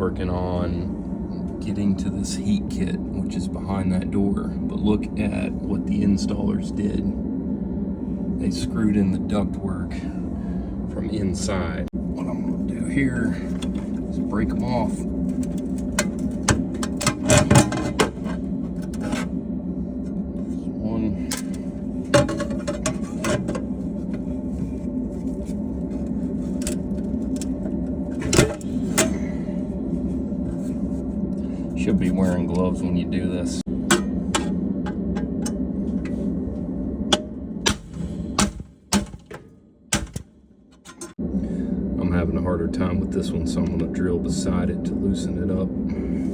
working on getting to this heat kit, which is behind that door. But look at what the installers did. They screwed in the ductwork from inside. What I'm gonna do here is break them off. One. Should be wearing gloves when you do this. I'm having a harder time with this one, so I'm going to drill beside it to loosen it up.